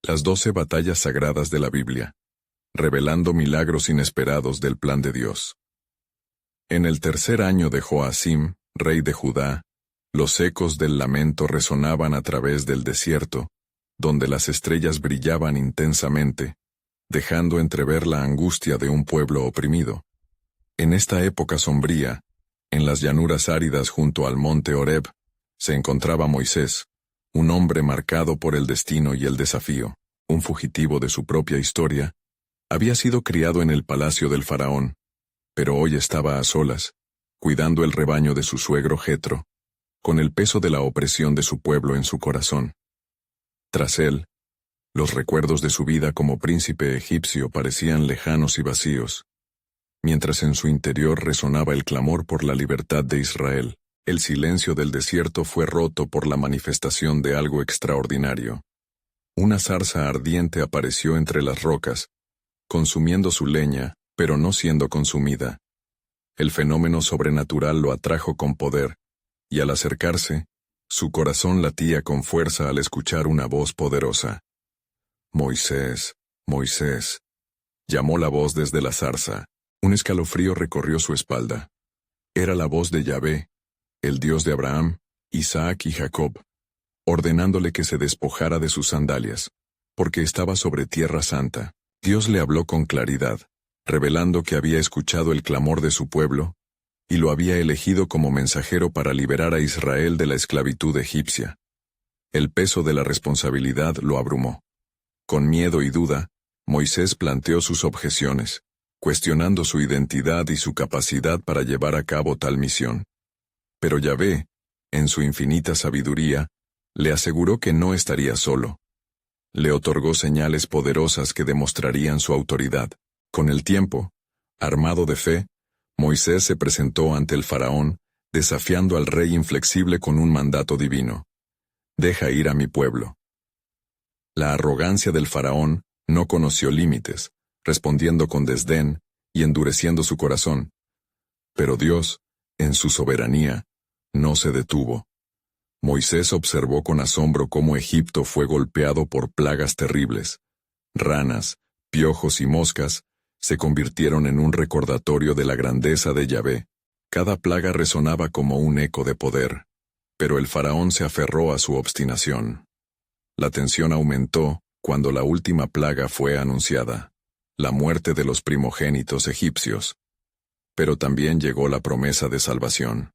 Las 12 batallas sagradas de la Biblia, revelando milagros inesperados del plan de Dios. En el tercer año de Joacim, rey de Judá, los ecos del lamento resonaban a través del desierto, donde las estrellas brillaban intensamente, dejando entrever la angustia de un pueblo oprimido. En esta época sombría, en las llanuras áridas junto al monte Horeb, se encontraba Moisés, un hombre marcado por el destino y el desafío, un fugitivo de su propia historia. Había sido criado en el palacio del faraón, pero hoy estaba a solas, cuidando el rebaño de su suegro Jetro, con el peso de la opresión de su pueblo en su corazón. Tras él, los recuerdos de su vida como príncipe egipcio parecían lejanos y vacíos, mientras en su interior resonaba el clamor por la libertad de Israel. El silencio del desierto fue roto por la manifestación de algo extraordinario. Una zarza ardiente apareció entre las rocas, consumiendo su leña, pero no siendo consumida. El fenómeno sobrenatural lo atrajo con poder, y al acercarse, su corazón latía con fuerza al escuchar una voz poderosa. «Moisés, Moisés», llamó la voz desde la zarza. Un escalofrío recorrió su espalda. Era la voz de Yahvé, el Dios de Abraham, Isaac y Jacob, ordenándole que se despojara de sus sandalias, porque estaba sobre tierra santa. Dios le habló con claridad, revelando que había escuchado el clamor de su pueblo, y lo había elegido como mensajero para liberar a Israel de la esclavitud egipcia. El peso de la responsabilidad lo abrumó. Con miedo y duda, Moisés planteó sus objeciones, cuestionando su identidad y su capacidad para llevar a cabo tal misión. Pero Yahvé, en su infinita sabiduría, le aseguró que no estaría solo. Le otorgó señales poderosas que demostrarían su autoridad. Con el tiempo, armado de fe, Moisés se presentó ante el faraón, desafiando al rey inflexible con un mandato divino. «Deja ir a mi pueblo». La arrogancia del faraón no conoció límites, respondiendo con desdén y endureciendo su corazón. Pero Dios, en su soberanía, no se detuvo. Moisés observó con asombro cómo Egipto fue golpeado por plagas terribles. Ranas, piojos y moscas se convirtieron en un recordatorio de la grandeza de Yahvé. Cada plaga resonaba como un eco de poder, pero el faraón se aferró a su obstinación. La tensión aumentó cuando la última plaga fue anunciada, la muerte de los primogénitos egipcios. Pero también llegó la promesa de salvación.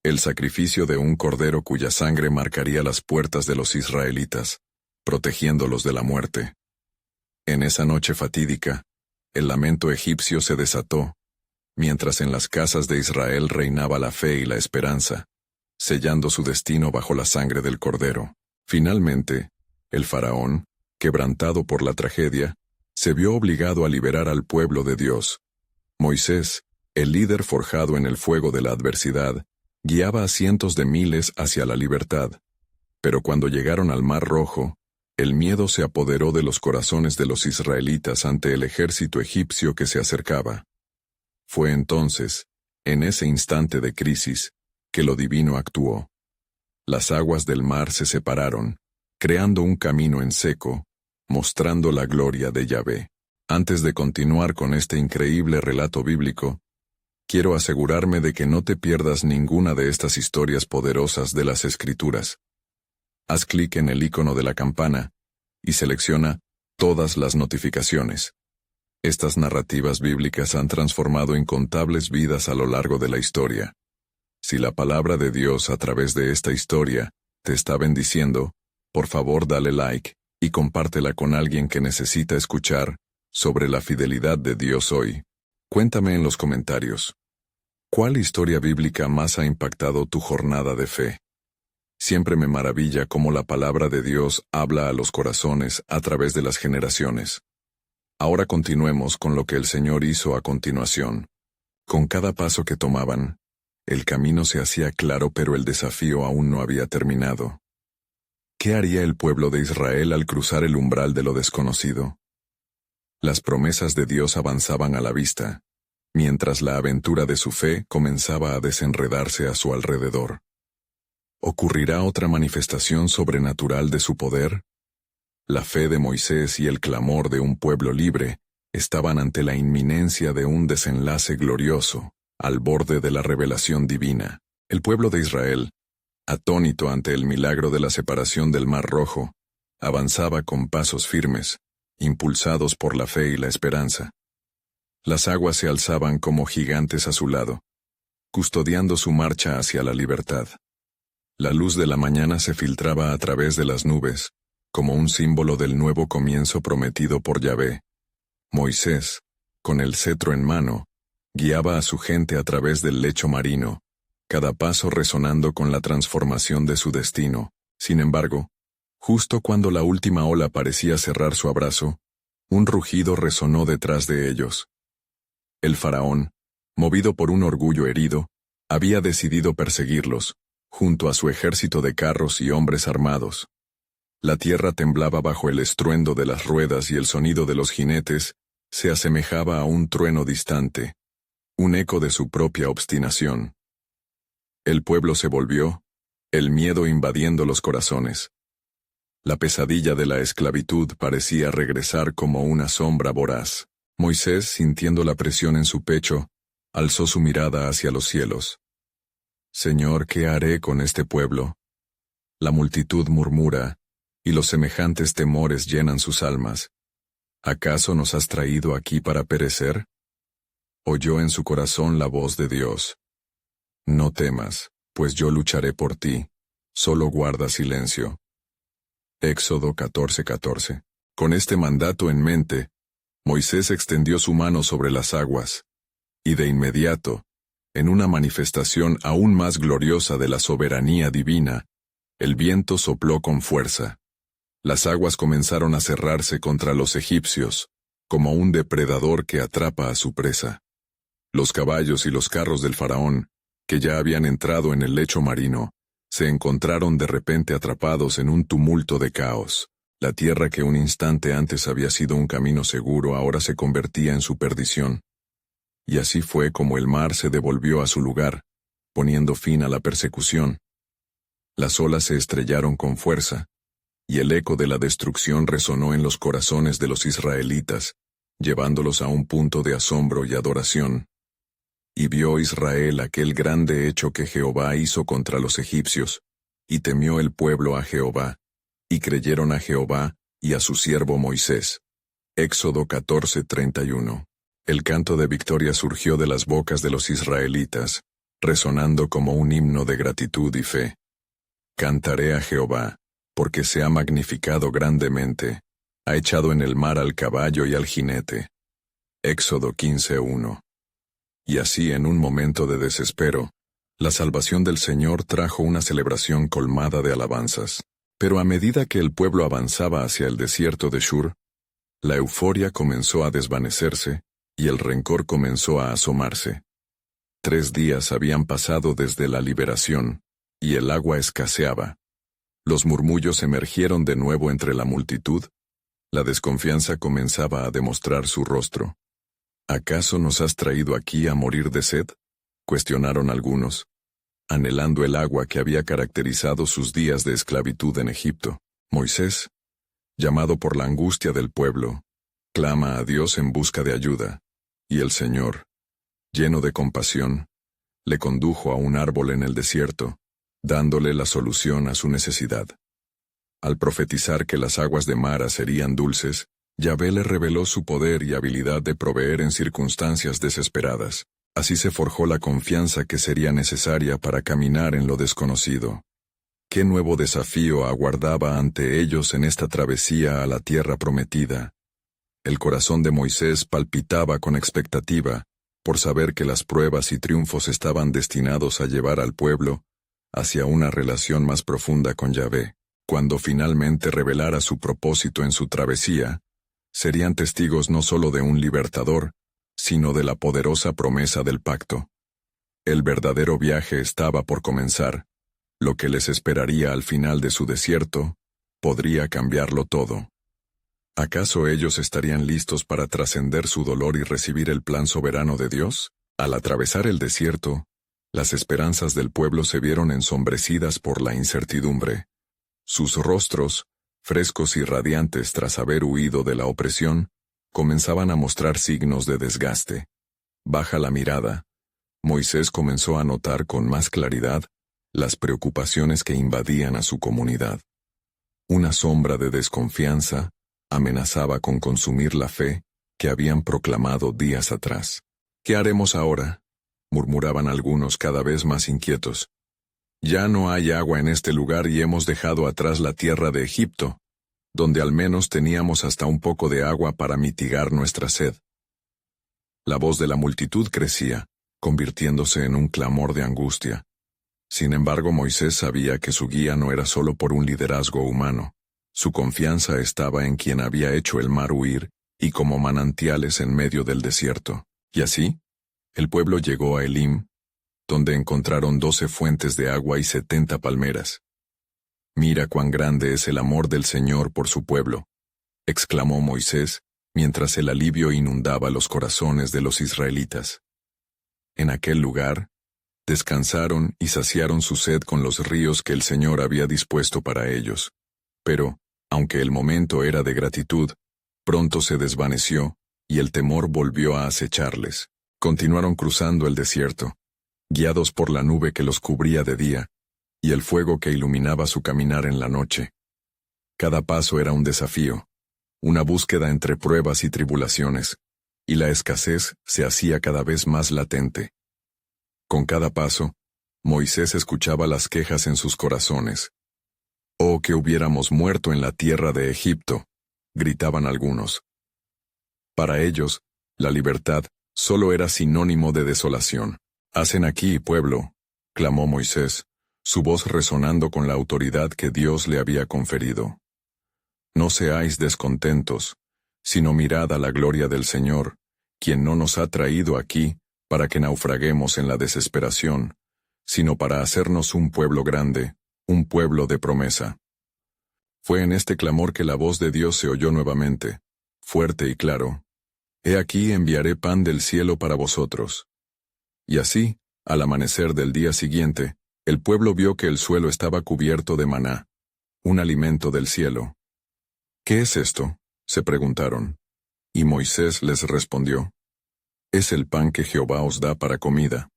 El sacrificio de un cordero cuya sangre marcaría las puertas de los israelitas, protegiéndolos de la muerte. En esa noche fatídica, el lamento egipcio se desató, mientras en las casas de Israel reinaba la fe y la esperanza, sellando su destino bajo la sangre del cordero. Finalmente, el faraón, quebrantado por la tragedia, se vio obligado a liberar al pueblo de Dios. Moisés, el líder forjado en el fuego de la adversidad, guiaba a cientos de miles hacia la libertad. Pero cuando llegaron al Mar Rojo, el miedo se apoderó de los corazones de los israelitas ante el ejército egipcio que se acercaba. Fue entonces, en ese instante de crisis, que lo divino actuó. Las aguas del mar se separaron, creando un camino en seco, mostrando la gloria de Yahvé. Antes de continuar con este increíble relato bíblico, quiero asegurarme de que no te pierdas ninguna de estas historias poderosas de las Escrituras. Haz clic en el icono de la campana y selecciona todas las notificaciones. Estas narrativas bíblicas han transformado incontables vidas a lo largo de la historia. Si la palabra de Dios a través de esta historia te está bendiciendo, por favor dale like y compártela con alguien que necesita escuchar sobre la fidelidad de Dios hoy. Cuéntame en los comentarios, ¿cuál historia bíblica más ha impactado tu jornada de fe? Siempre me maravilla cómo la palabra de Dios habla a los corazones a través de las generaciones. Ahora continuemos con lo que el Señor hizo a continuación. Con cada paso que tomaban, el camino se hacía claro, pero el desafío aún no había terminado. ¿Qué haría el pueblo de Israel al cruzar el umbral de lo desconocido? Las promesas de Dios avanzaban a la vista, mientras la aventura de su fe comenzaba a desenredarse a su alrededor. ¿Ocurrirá otra manifestación sobrenatural de su poder? La fe de Moisés y el clamor de un pueblo libre estaban ante la inminencia de un desenlace glorioso, al borde de la revelación divina. El pueblo de Israel, atónito ante el milagro de la separación del Mar Rojo, avanzaba con pasos firmes, impulsados por la fe y la esperanza. Las aguas se alzaban como gigantes a su lado, custodiando su marcha hacia la libertad. La luz de la mañana se filtraba a través de las nubes, como un símbolo del nuevo comienzo prometido por Yahvé. Moisés, con el cetro en mano, guiaba a su gente a través del lecho marino, cada paso resonando con la transformación de su destino. Sin embargo, justo cuando la última ola parecía cerrar su abrazo, un rugido resonó detrás de ellos. El faraón, movido por un orgullo herido, había decidido perseguirlos, junto a su ejército de carros y hombres armados. La tierra temblaba bajo el estruendo de las ruedas y el sonido de los jinetes se asemejaba a un trueno distante, un eco de su propia obstinación. El pueblo se volvió, el miedo invadiendo los corazones. La pesadilla de la esclavitud parecía regresar como una sombra voraz. Moisés, sintiendo la presión en su pecho, alzó su mirada hacia los cielos. Señor, ¿qué haré con este pueblo? La multitud murmura, y los semejantes temores llenan sus almas. ¿Acaso nos has traído aquí para perecer? Oyó en su corazón la voz de Dios. No temas, pues yo lucharé por ti, solo guarda silencio. Éxodo 14:14. Con este mandato en mente, Moisés extendió su mano sobre las aguas, y de inmediato, en una manifestación aún más gloriosa de la soberanía divina, el viento sopló con fuerza. Las aguas comenzaron a cerrarse contra los egipcios, como un depredador que atrapa a su presa. Los caballos y los carros del faraón, que ya habían entrado en el lecho marino, se encontraron de repente atrapados en un tumulto de caos. La tierra que un instante antes había sido un camino seguro ahora se convertía en su perdición. Y así fue como el mar se devolvió a su lugar, poniendo fin a la persecución. Las olas se estrellaron con fuerza, y el eco de la destrucción resonó en los corazones de los israelitas, llevándolos a un punto de asombro y adoración. Y vio Israel aquel grande hecho que Jehová hizo contra los egipcios, y temió el pueblo a Jehová, y creyeron a Jehová y a su siervo Moisés. Éxodo 14:31. El canto de victoria surgió de las bocas de los israelitas, resonando como un himno de gratitud y fe. Cantaré a Jehová, porque se ha magnificado grandemente, ha echado en el mar al caballo y al jinete. Éxodo 15:1. Y así en un momento de desespero, la salvación del Señor trajo una celebración colmada de alabanzas. Pero a medida que el pueblo avanzaba hacia el desierto de Shur, la euforia comenzó a desvanecerse, y el rencor comenzó a asomarse. 3 días habían pasado desde la liberación, y el agua escaseaba. Los murmullos emergieron de nuevo entre la multitud, la desconfianza comenzaba a demostrar su rostro. ¿Acaso nos has traído aquí a morir de sed?, cuestionaron algunos, anhelando el agua que había caracterizado sus días de esclavitud en Egipto. Moisés, llamado por la angustia del pueblo, clama a Dios en busca de ayuda, y el Señor, lleno de compasión, le condujo a un árbol en el desierto, dándole la solución a su necesidad. Al profetizar que las aguas de Mara serían dulces, Yahvé le reveló su poder y habilidad de proveer en circunstancias desesperadas. Así se forjó la confianza que sería necesaria para caminar en lo desconocido. ¿Qué nuevo desafío aguardaba ante ellos en esta travesía a la tierra prometida? El corazón de Moisés palpitaba con expectativa, por saber que las pruebas y triunfos estaban destinados a llevar al pueblo hacia una relación más profunda con Yahvé. Cuando finalmente revelara su propósito en su travesía, serían testigos no solo de un libertador, sino de la poderosa promesa del pacto. El verdadero viaje estaba por comenzar. Lo que les esperaría al final de su desierto podría cambiarlo todo. ¿Acaso ellos estarían listos para trascender su dolor y recibir el plan soberano de Dios? Al atravesar el desierto, las esperanzas del pueblo se vieron ensombrecidas por la incertidumbre. Sus rostros, frescos y radiantes tras haber huido de la opresión, comenzaban a mostrar signos de desgaste. Baja la mirada, Moisés comenzó a notar con más claridad las preocupaciones que invadían a su comunidad. Una sombra de desconfianza amenazaba con consumir la fe que habían proclamado días atrás. «¿Qué haremos ahora?», murmuraban algunos cada vez más inquietos. «Ya no hay agua en este lugar y hemos dejado atrás la tierra de Egipto, donde al menos teníamos hasta un poco de agua para mitigar nuestra sed». La voz de la multitud crecía, convirtiéndose en un clamor de angustia. Sin embargo, Moisés sabía que su guía no era solo por un liderazgo humano. Su confianza estaba en quien había hecho el mar huir y como manantiales en medio del desierto. Y así, el pueblo llegó a Elim, donde encontraron 12 fuentes de agua y 70 palmeras. «Mira cuán grande es el amor del Señor por su pueblo», exclamó Moisés, mientras el alivio inundaba los corazones de los israelitas. En aquel lugar, descansaron y saciaron su sed con los ríos que el Señor había dispuesto para ellos. Pero, aunque el momento era de gratitud, pronto se desvaneció, y el temor volvió a acecharles. Continuaron cruzando el desierto, guiados por la nube que los cubría de día, y el fuego que iluminaba su caminar en la noche. Cada paso era un desafío, una búsqueda entre pruebas y tribulaciones, y la escasez se hacía cada vez más latente. Con cada paso, Moisés escuchaba las quejas en sus corazones. «Oh, que hubiéramos muerto en la tierra de Egipto», gritaban algunos. Para ellos, la libertad solo era sinónimo de desolación. «Hacen aquí, pueblo», clamó Moisés, su voz resonando con la autoridad que Dios le había conferido. «No seáis descontentos, sino mirad a la gloria del Señor, quien no nos ha traído aquí para que naufraguemos en la desesperación, sino para hacernos un pueblo grande, un pueblo de promesa». Fue en este clamor que la voz de Dios se oyó nuevamente, fuerte y claro. «He aquí enviaré pan del cielo para vosotros». Y así, al amanecer del día siguiente, el pueblo vio que el suelo estaba cubierto de maná, un alimento del cielo. «¿Qué es esto?», se preguntaron. Y Moisés les respondió: «Es el pan que Jehová os da para comida».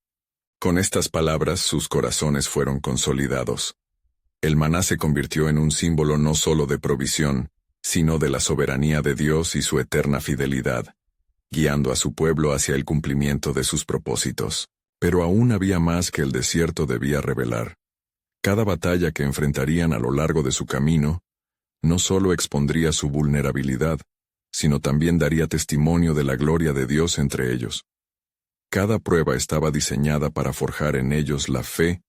Con estas palabras sus corazones fueron consolidados. El maná se convirtió en un símbolo no solo de provisión, sino de la soberanía de Dios y su eterna fidelidad, guiando a su pueblo hacia el cumplimiento de sus propósitos. Pero aún había más que el desierto debía revelar. Cada batalla que enfrentarían a lo largo de su camino, no solo expondría su vulnerabilidad, sino también daría testimonio de la gloria de Dios entre ellos. Cada prueba estaba diseñada para forjar en ellos la fe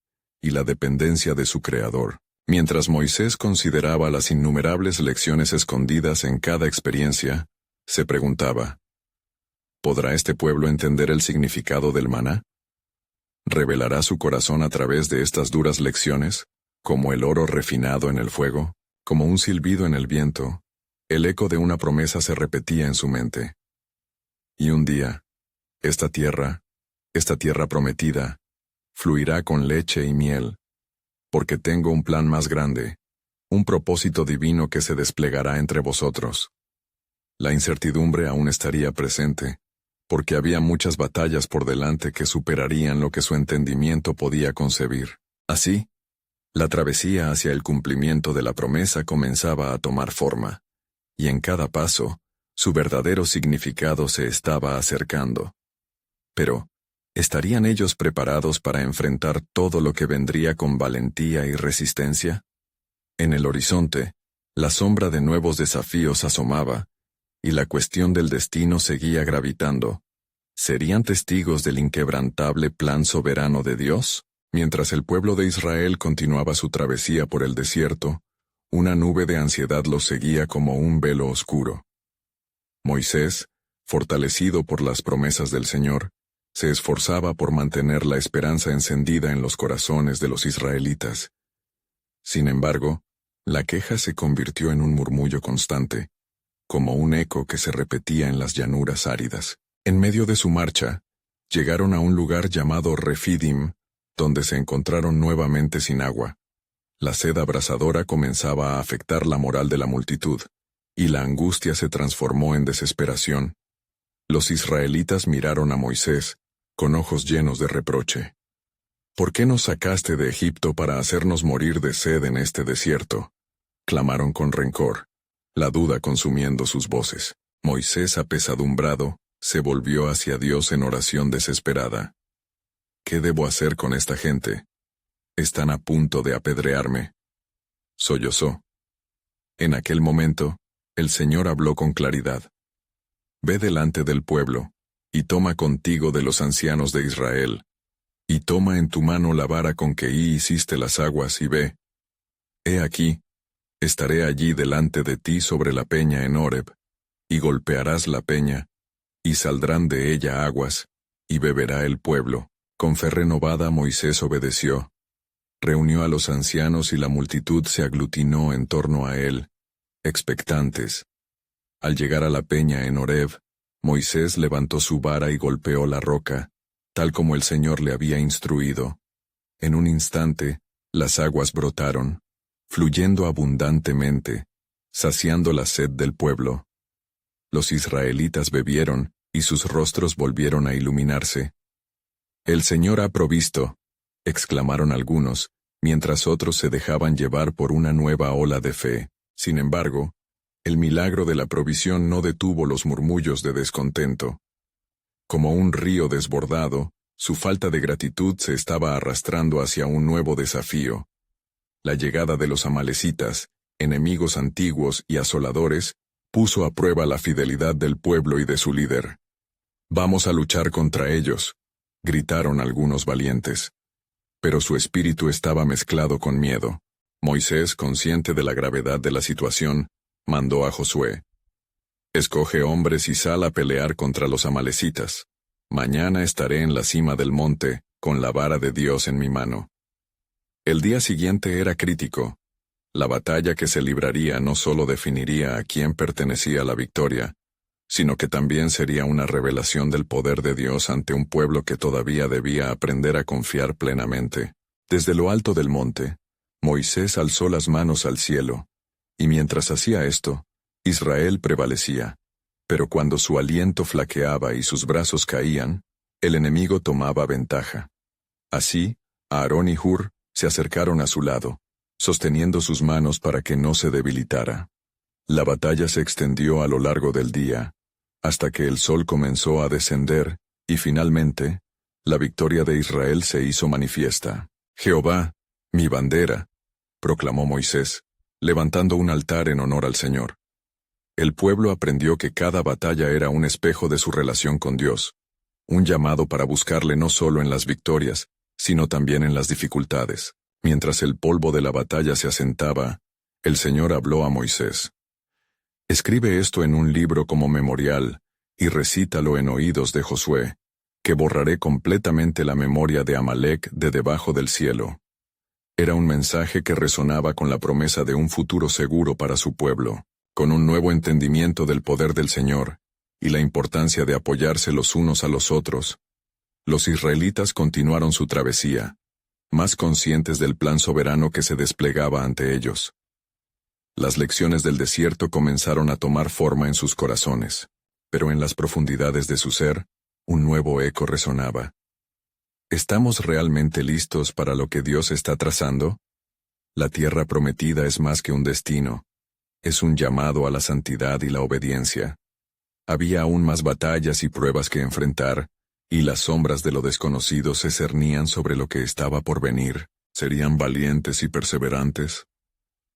y la dependencia de su Creador. Mientras Moisés consideraba las innumerables lecciones escondidas en cada experiencia, se preguntaba: ¿podrá este pueblo entender el significado del maná? ¿Revelará su corazón a través de estas duras lecciones, como el oro refinado en el fuego, como un silbido en el viento? El eco de una promesa se repetía en su mente. Y un día, esta tierra prometida, fluirá con leche y miel, porque tengo un plan más grande, un propósito divino que se desplegará entre vosotros. La incertidumbre aún estaría presente, porque había muchas batallas por delante que superarían lo que su entendimiento podía concebir. Así, la travesía hacia el cumplimiento de la promesa comenzaba a tomar forma, y en cada paso, su verdadero significado se estaba acercando. Pero, ¿estarían ellos preparados para enfrentar todo lo que vendría con valentía y resistencia? En el horizonte, la sombra de nuevos desafíos asomaba, y la cuestión del destino seguía gravitando. ¿Serían testigos del inquebrantable plan soberano de Dios? Mientras el pueblo de Israel continuaba su travesía por el desierto, una nube de ansiedad los seguía como un velo oscuro. Moisés, fortalecido por las promesas del Señor, se esforzaba por mantener la esperanza encendida en los corazones de los israelitas. Sin embargo, la queja se convirtió en un murmullo constante, como un eco que se repetía en las llanuras áridas. En medio de su marcha, llegaron a un lugar llamado Refidim, donde se encontraron nuevamente sin agua. La sed abrasadora comenzaba a afectar la moral de la multitud, y la angustia se transformó en desesperación. Los israelitas miraron a Moisés, con ojos llenos de reproche. ¿Por qué nos sacaste de Egipto para hacernos morir de sed en este desierto? Clamaron con rencor, la duda consumiendo sus voces. Moisés, apesadumbrado, se volvió hacia Dios en oración desesperada. ¿Qué debo hacer con esta gente? Están a punto de apedrearme. Sollozó. En aquel momento, el Señor habló con claridad. Ve delante del pueblo, y toma contigo de los ancianos de Israel, y toma en tu mano la vara con que hiciste las aguas, y ve. He aquí, estaré allí delante de ti sobre la peña en Horeb, y golpearás la peña, y saldrán de ella aguas, y beberá el pueblo. Con fe renovada Moisés obedeció. Reunió a los ancianos y la multitud se aglutinó en torno a él, expectantes. Al llegar a la peña en Horeb, Moisés levantó su vara y golpeó la roca, tal como el Señor le había instruido. En un instante, las aguas brotaron, fluyendo abundantemente, saciando la sed del pueblo. Los israelitas bebieron, y sus rostros volvieron a iluminarse. «El Señor ha provisto», exclamaron algunos, mientras otros se dejaban llevar por una nueva ola de fe. Sin embargo, el milagro de la provisión no detuvo los murmullos de descontento. Como un río desbordado, su falta de gratitud se estaba arrastrando hacia un nuevo desafío. La llegada de los amalecitas, enemigos antiguos y asoladores, puso a prueba la fidelidad del pueblo y de su líder. «Vamos a luchar contra ellos», gritaron algunos valientes. Pero su espíritu estaba mezclado con miedo. Moisés, consciente de la gravedad de la situación, mandó a Josué: «Escoge hombres y sal a pelear contra los amalecitas. Mañana estaré en la cima del monte, con la vara de Dios en mi mano». El día siguiente era crítico. La batalla que se libraría no solo definiría a quién pertenecía la victoria, sino que también sería una revelación del poder de Dios ante un pueblo que todavía debía aprender a confiar plenamente. Desde lo alto del monte, Moisés alzó las manos al cielo, y mientras hacía esto, Israel prevalecía. Pero cuando su aliento flaqueaba y sus brazos caían, el enemigo tomaba ventaja. Así, Aarón y Hur se acercaron a su lado, sosteniendo sus manos para que no se debilitara. La batalla se extendió a lo largo del día, hasta que el sol comenzó a descender, y finalmente, la victoria de Israel se hizo manifiesta. «Jehová, mi bandera», proclamó Moisés, levantando un altar en honor al Señor. El pueblo aprendió que cada batalla era un espejo de su relación con Dios, un llamado para buscarle no solo en las victorias, sino también en las dificultades. Mientras el polvo de la batalla se asentaba, el Señor habló a Moisés: «Escribe esto en un libro como memorial, y recítalo en oídos de Josué, que borraré completamente la memoria de Amalec de debajo del cielo». Era un mensaje que resonaba con la promesa de un futuro seguro para su pueblo, con un nuevo entendimiento del poder del Señor, y la importancia de apoyarse los unos a los otros. Los israelitas continuaron su travesía, más conscientes del plan soberano que se desplegaba ante ellos. Las lecciones del desierto comenzaron a tomar forma en sus corazones, pero en las profundidades de su ser, un nuevo eco resonaba. ¿Estamos realmente listos para lo que Dios está trazando? La tierra prometida es más que un destino, es un llamado a la santidad y la obediencia. Había aún más batallas y pruebas que enfrentar, y las sombras de lo desconocido se cernían sobre lo que estaba por venir. ¿Serían valientes y perseverantes?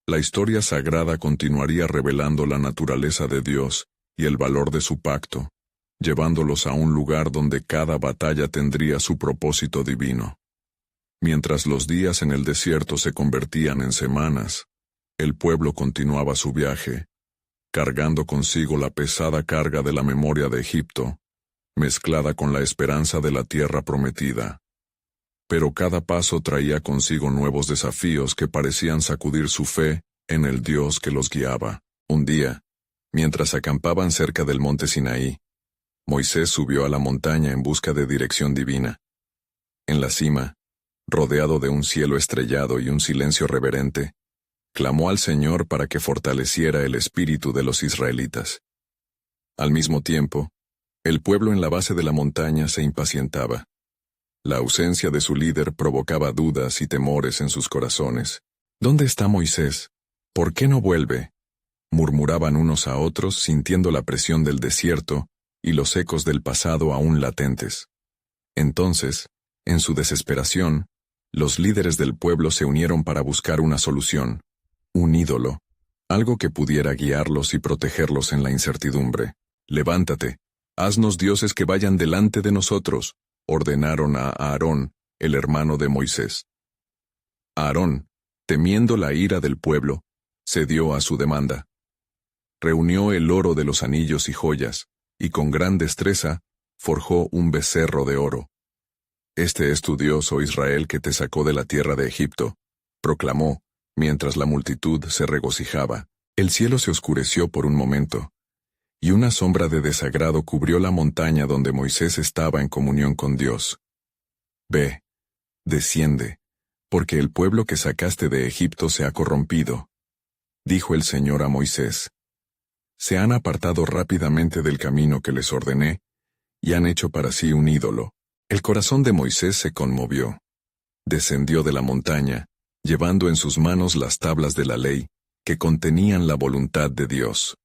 La historia sagrada continuaría revelando la naturaleza de Dios y el valor de su pacto, llevándolos a un lugar donde cada batalla tendría su propósito divino. Mientras los días en el desierto se convertían en semanas, el pueblo continuaba su viaje, cargando consigo la pesada carga de la memoria de Egipto, mezclada con la esperanza de la tierra prometida. Pero cada paso traía consigo nuevos desafíos que parecían sacudir su fe en el Dios que los guiaba. Un día, mientras acampaban cerca del monte Sinaí, Moisés subió a la montaña en busca de dirección divina. En la cima, rodeado de un cielo estrellado y un silencio reverente, clamó al Señor para que fortaleciera el espíritu de los israelitas. Al mismo tiempo, el pueblo en la base de la montaña se impacientaba. La ausencia de su líder provocaba dudas y temores en sus corazones. ¿Dónde está Moisés? ¿Por qué no vuelve? Murmuraban unos a otros sintiendo la presión del desierto y los ecos del pasado aún latentes. Entonces, en su desesperación, los líderes del pueblo se unieron para buscar una solución, un ídolo, algo que pudiera guiarlos y protegerlos en la incertidumbre. «Levántate, haznos dioses que vayan delante de nosotros», ordenaron a Aarón, el hermano de Moisés. Aarón, temiendo la ira del pueblo, cedió a su demanda. Reunió el oro de los anillos y joyas, y con gran destreza, forjó un becerro de oro. «Este es tu Dios, oh Israel, que te sacó de la tierra de Egipto», proclamó, mientras la multitud se regocijaba. El cielo se oscureció por un momento, y una sombra de desagrado cubrió la montaña donde Moisés estaba en comunión con Dios. «Ve, desciende, porque el pueblo que sacaste de Egipto se ha corrompido», dijo el Señor a Moisés. «Se han apartado rápidamente del camino que les ordené, y han hecho para sí un ídolo». El corazón de Moisés se conmovió. Descendió de la montaña, llevando en sus manos las tablas de la ley, que contenían la voluntad de Dios.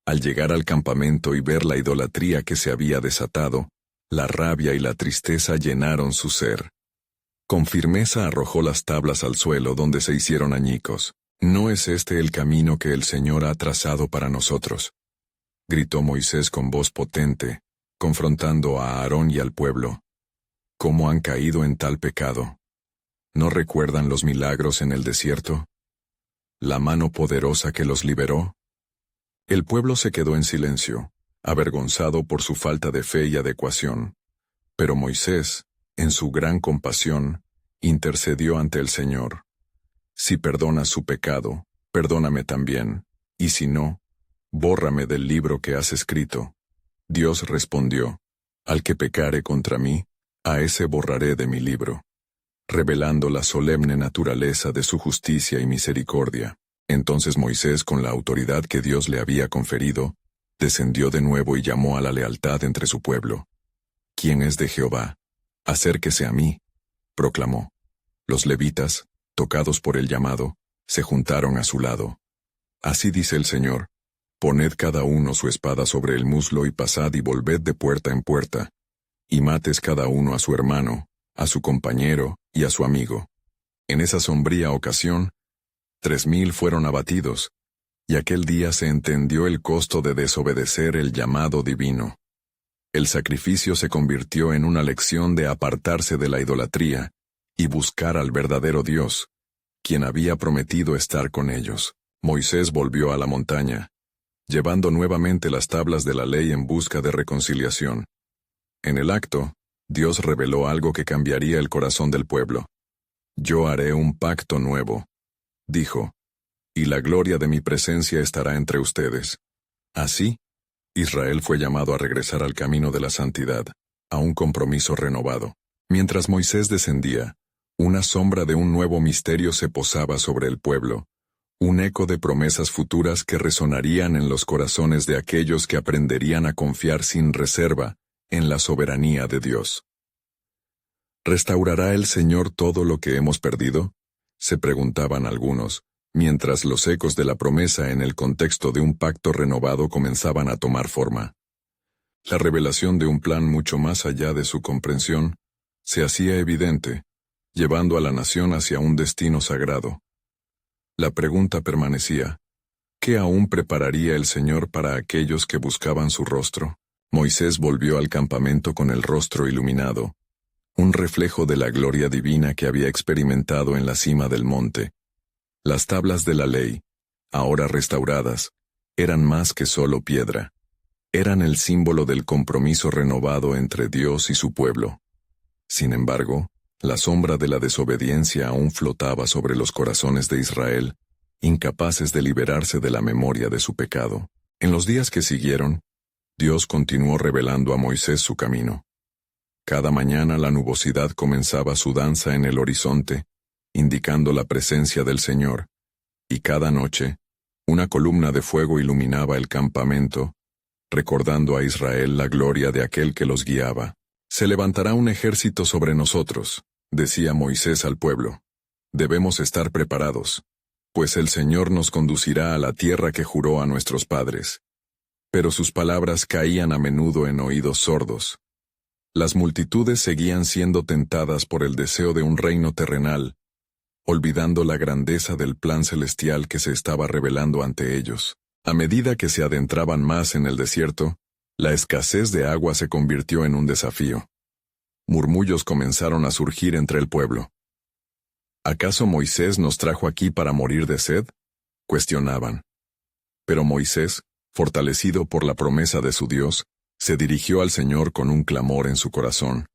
Al llegar al campamento y ver la idolatría que se había desatado, la rabia y la tristeza llenaron su ser. Con firmeza arrojó las tablas al suelo donde se hicieron añicos. «¿No es este el camino que el Señor ha trazado para nosotros?», gritó Moisés con voz potente, confrontando a Aarón y al pueblo. «¿Cómo han caído en tal pecado? ¿No recuerdan los milagros en el desierto? ¿La mano poderosa que los liberó?». El pueblo se quedó en silencio, avergonzado por su falta de fe y adecuación. Pero Moisés, en su gran compasión, intercedió ante el Señor. «Si perdonas su pecado, perdóname también, y si no, bórrame del libro que has escrito». Dios respondió: «Al que pecare contra mí, a ese borraré de mi libro», revelando la solemne naturaleza de su justicia y misericordia. Entonces Moisés, con la autoridad que Dios le había conferido, descendió de nuevo y llamó a la lealtad entre su pueblo. «¿Quién es de Jehová? Acérquese a mí», proclamó. Los levitas, tocados por el llamado, se juntaron a su lado. «Así dice el Señor: poned cada uno su espada sobre el muslo y pasad y volved de puerta en puerta, y mates cada uno a su hermano, a su compañero y a su amigo». En esa sombría ocasión, 3000 fueron abatidos, y aquel día se entendió el costo de desobedecer el llamado divino. El sacrificio se convirtió en una lección de apartarse de la idolatría y buscar al verdadero Dios, quien había prometido estar con ellos. Moisés volvió a la montaña, llevando nuevamente las tablas de la ley en busca de reconciliación. En el acto, Dios reveló algo que cambiaría el corazón del pueblo. «Yo haré un pacto nuevo», dijo, «y la gloria de mi presencia estará entre ustedes». Así, Israel fue llamado a regresar al camino de la santidad, a un compromiso renovado. Mientras Moisés descendía, una sombra de un nuevo misterio se posaba sobre el pueblo, un eco de promesas futuras que resonarían en los corazones de aquellos que aprenderían a confiar sin reserva en la soberanía de Dios. ¿Restaurará el Señor todo lo que hemos perdido?, se preguntaban algunos, mientras los ecos de la promesa en el contexto de un pacto renovado comenzaban a tomar forma. La revelación de un plan mucho más allá de su comprensión se hacía evidente, llevando a la nación hacia un destino sagrado. La pregunta permanecía: ¿qué aún prepararía el Señor para aquellos que buscaban su rostro? Moisés volvió al campamento con el rostro iluminado, un reflejo de la gloria divina que había experimentado en la cima del monte. Las tablas de la ley, ahora restauradas, eran más que solo piedra. Eran el símbolo del compromiso renovado entre Dios y su pueblo. Sin embargo, la sombra de la desobediencia aún flotaba sobre los corazones de Israel, incapaces de liberarse de la memoria de su pecado. En los días que siguieron, Dios continuó revelando a Moisés su camino. Cada mañana la nubosidad comenzaba su danza en el horizonte, indicando la presencia del Señor, y cada noche, una columna de fuego iluminaba el campamento, recordando a Israel la gloria de aquel que los guiaba. Se levantará un ejército sobre nosotros, decía Moisés al pueblo. Debemos estar preparados, pues el Señor nos conducirá a la tierra que juró a nuestros padres. Pero sus palabras caían a menudo en oídos sordos. Las multitudes seguían siendo tentadas por el deseo de un reino terrenal, olvidando la grandeza del plan celestial que se estaba revelando ante ellos. A medida que se adentraban más en el desierto, la escasez de agua se convirtió en un desafío. Murmullos comenzaron a surgir entre el pueblo. ¿Acaso Moisés nos trajo aquí para morir de sed?, cuestionaban. Pero Moisés, fortalecido por la promesa de su Dios, se dirigió al Señor con un clamor en su corazón.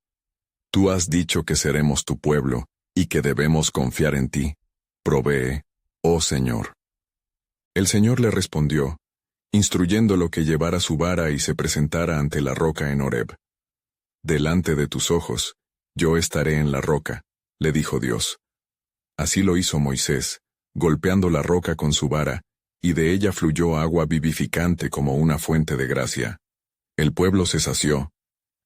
Tú has dicho que seremos tu pueblo, y que debemos confiar en ti. Provee, oh Señor. El Señor le respondió, instruyéndolo que llevara su vara y se presentara ante la roca en Horeb. Delante de tus ojos, yo estaré en la roca, le dijo Dios. Así lo hizo Moisés, golpeando la roca con su vara, y de ella fluyó agua vivificante como una fuente de gracia. El pueblo se sació,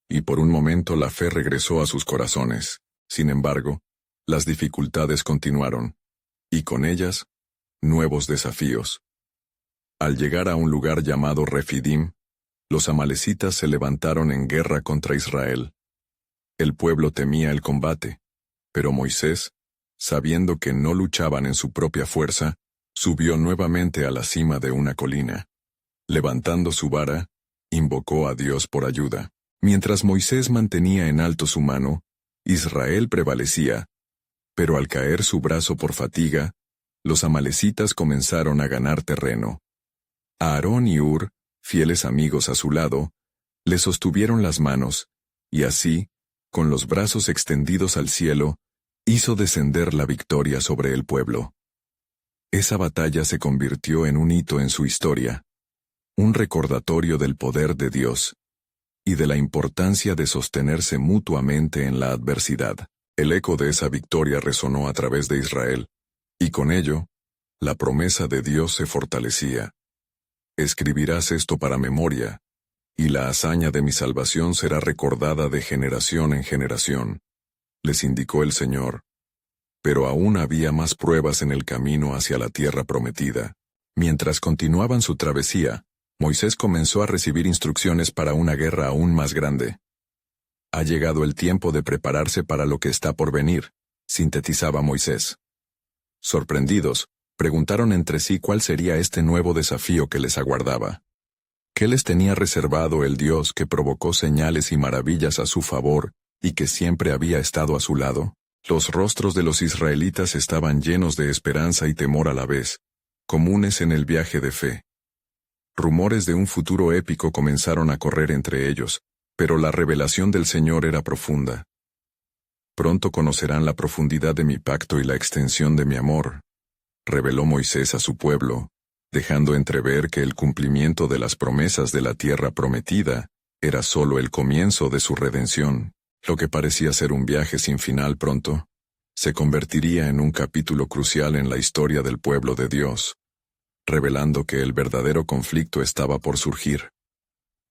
y por un momento la fe regresó a sus corazones. Sin embargo, las dificultades continuaron, y con ellas, nuevos desafíos. Al llegar a un lugar llamado Refidim, los amalecitas se levantaron en guerra contra Israel. El pueblo temía el combate, pero Moisés, sabiendo que no luchaban en su propia fuerza, subió nuevamente a la cima de una colina. Levantando su vara, invocó a Dios por ayuda. Mientras Moisés mantenía en alto su mano, Israel prevalecía, pero al caer su brazo por fatiga, los amalecitas comenzaron a ganar terreno. Aarón y Hur, fieles amigos a su lado, le sostuvieron las manos, y así, con los brazos extendidos al cielo, hizo descender la victoria sobre el pueblo. Esa batalla se convirtió en un hito en su historia, un recordatorio del poder de Dios, y de la importancia de sostenerse mutuamente en la adversidad. El eco de esa victoria resonó a través de Israel, y con ello, la promesa de Dios se fortalecía. Escribirás esto para memoria, y la hazaña de mi salvación será recordada de generación en generación, les indicó el Señor. Pero aún había más pruebas en el camino hacia la tierra prometida. Mientras continuaban su travesía, Moisés comenzó a recibir instrucciones para una guerra aún más grande. Ha llegado el tiempo de prepararse para lo que está por venir, sintetizaba Moisés. Sorprendidos, preguntaron entre sí cuál sería este nuevo desafío que les aguardaba. ¿Qué les tenía reservado el Dios que provocó señales y maravillas a su favor y que siempre había estado a su lado? Los rostros de los israelitas estaban llenos de esperanza y temor a la vez, comunes en el viaje de fe. Rumores de un futuro épico comenzaron a correr entre ellos, pero la revelación del Señor era profunda. Pronto conocerán la profundidad de mi pacto y la extensión de mi amor, reveló Moisés a su pueblo, dejando entrever que el cumplimiento de las promesas de la tierra prometida era solo el comienzo de su redención. Lo que parecía ser un viaje sin final pronto, se convertiría en un capítulo crucial en la historia del pueblo de Dios, revelando que el verdadero conflicto estaba por surgir.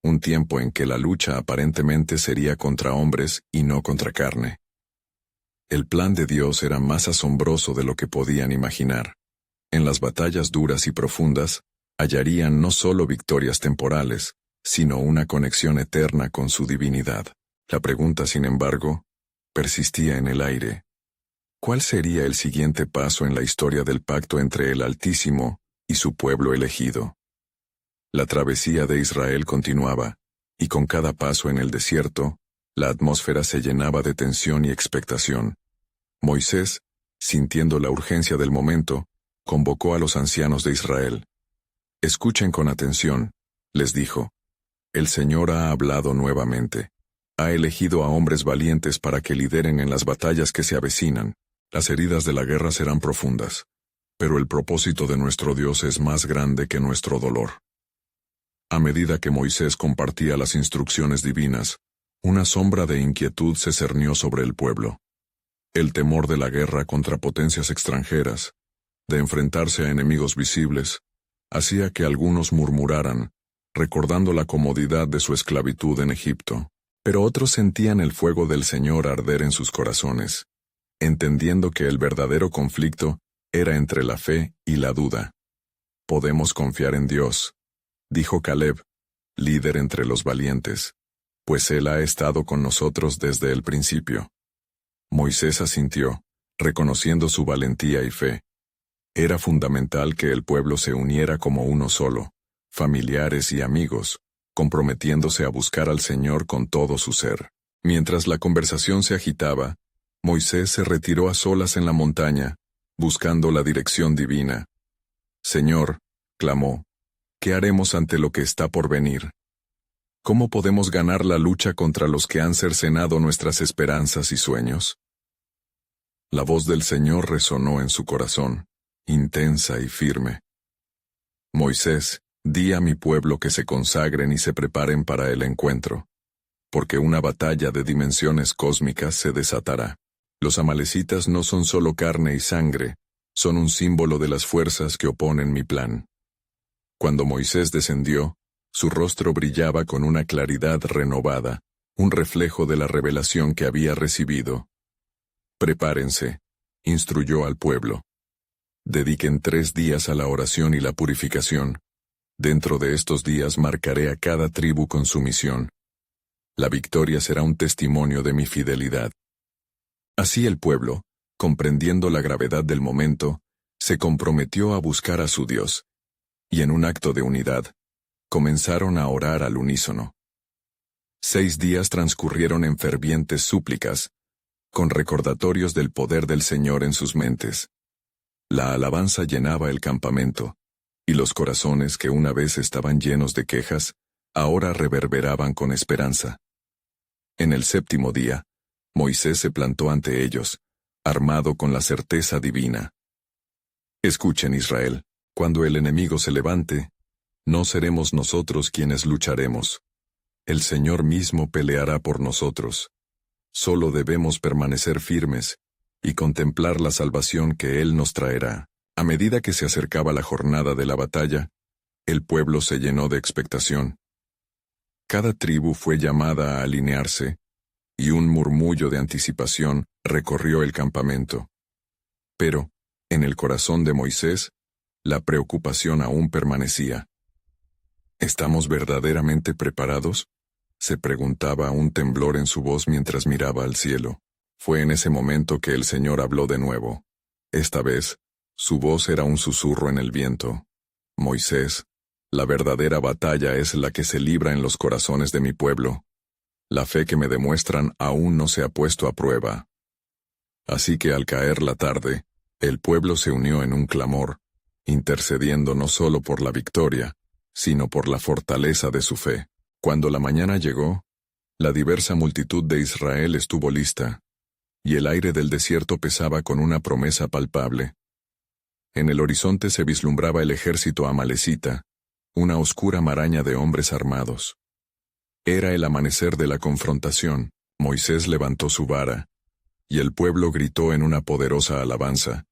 Un tiempo en que la lucha aparentemente sería contra hombres y no contra carne. El plan de Dios era más asombroso de lo que podían imaginar. En las batallas duras y profundas, hallarían no solo victorias temporales, sino una conexión eterna con su divinidad. La pregunta, sin embargo, persistía en el aire. ¿Cuál sería el siguiente paso en la historia del pacto entre el Altísimo y su pueblo elegido? La travesía de Israel continuaba, y con cada paso en el desierto, la atmósfera se llenaba de tensión y expectación. Moisés, sintiendo la urgencia del momento, convocó a los ancianos de Israel. Escuchen con atención, les dijo. El Señor ha hablado nuevamente. Ha elegido a hombres valientes para que lideren en las batallas que se avecinan. Las heridas de la guerra serán profundas, pero el propósito de nuestro Dios es más grande que nuestro dolor. A medida que Moisés compartía las instrucciones divinas, Una sombra de inquietud se cernió sobre el pueblo. El temor de la guerra contra potencias extranjeras, de enfrentarse a enemigos visibles, hacía que algunos murmuraran, recordando la comodidad de su esclavitud en Egipto. Pero otros sentían el fuego del Señor arder en sus corazones, entendiendo que el verdadero conflicto era entre la fe y la duda. «Podemos confiar en Dios», dijo Caleb, líder entre los valientes, «pues Él ha estado con nosotros desde el principio». Moisés asintió, reconociendo su valentía y fe. Era fundamental que el pueblo se uniera como uno solo, familiares y amigos, comprometiéndose a buscar al Señor con todo su ser. Mientras la conversación se agitaba, Moisés se retiró a solas en la montaña, buscando la dirección divina. «Señor», clamó, «¿qué haremos ante lo que está por venir? ¿Cómo podemos ganar la lucha contra los que han cercenado nuestras esperanzas y sueños?» La voz del Señor resonó en su corazón, intensa y firme. «Moisés, di a mi pueblo que se consagren y se preparen para el encuentro, porque una batalla de dimensiones cósmicas se desatará. Los amalecitas no son solo carne y sangre, son un símbolo de las fuerzas que oponen mi plan». Cuando Moisés descendió, su rostro brillaba con una claridad renovada, un reflejo de la revelación que había recibido. «Prepárense», instruyó al pueblo. «Dediquen 3 días a la oración y la purificación. Dentro de estos días marcaré a cada tribu con su misión. La victoria será un testimonio de mi fidelidad». Así el pueblo, comprendiendo la gravedad del momento, se comprometió a buscar a su Dios. Y en un acto de unidad, comenzaron a orar al unísono. 6 días transcurrieron en fervientes súplicas, con recordatorios del poder del Señor en sus mentes. La alabanza llenaba el campamento, y los corazones que una vez estaban llenos de quejas, ahora reverberaban con esperanza. En el 7º día, Moisés se plantó ante ellos, armado con la certeza divina. «Escuchen, Israel, cuando el enemigo se levante, no seremos nosotros quienes lucharemos. El Señor mismo peleará por nosotros. Solo debemos permanecer firmes y contemplar la salvación que Él nos traerá». A medida que se acercaba la jornada de la batalla, el pueblo se llenó de expectación. Cada tribu fue llamada a alinearse, y un murmullo de anticipación recorrió el campamento. Pero, en el corazón de Moisés, la preocupación aún permanecía. «¿Estamos verdaderamente preparados?», se preguntaba, un temblor en su voz mientras miraba al cielo. Fue en ese momento que el Señor habló de nuevo. Esta vez, su voz era un susurro en el viento. «Moisés, la verdadera batalla es la que se libra en los corazones de mi pueblo. La fe que me demuestran aún no se ha puesto a prueba». Así que al caer la tarde, el pueblo se unió en un clamor, intercediendo no solo por la victoria, sino por la fortaleza de su fe. Cuando la mañana llegó, la diversa multitud de Israel estuvo lista, y el aire del desierto pesaba con una promesa palpable. En el horizonte se vislumbraba el ejército amalecita, una oscura maraña de hombres armados. Era el amanecer de la confrontación. Moisés levantó su vara, y el pueblo gritó en una poderosa alabanza,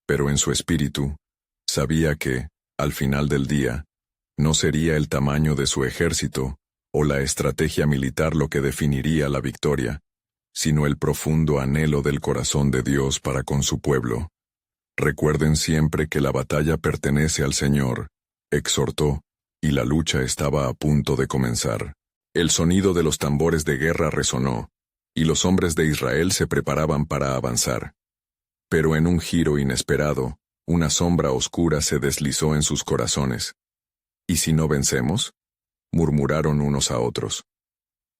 pero en su espíritu, sabía que, al final del día, no sería el tamaño de su ejército o la estrategia militar lo que definiría la victoria, sino el profundo anhelo del corazón de Dios para con su pueblo. «Recuerden siempre que la batalla pertenece al Señor», exhortó, y la lucha estaba a punto de comenzar. El sonido de los tambores de guerra resonó, y los hombres de Israel se preparaban para avanzar. Pero en un giro inesperado, una sombra oscura se deslizó en sus corazones. «¿Y si no vencemos?», murmuraron unos a otros.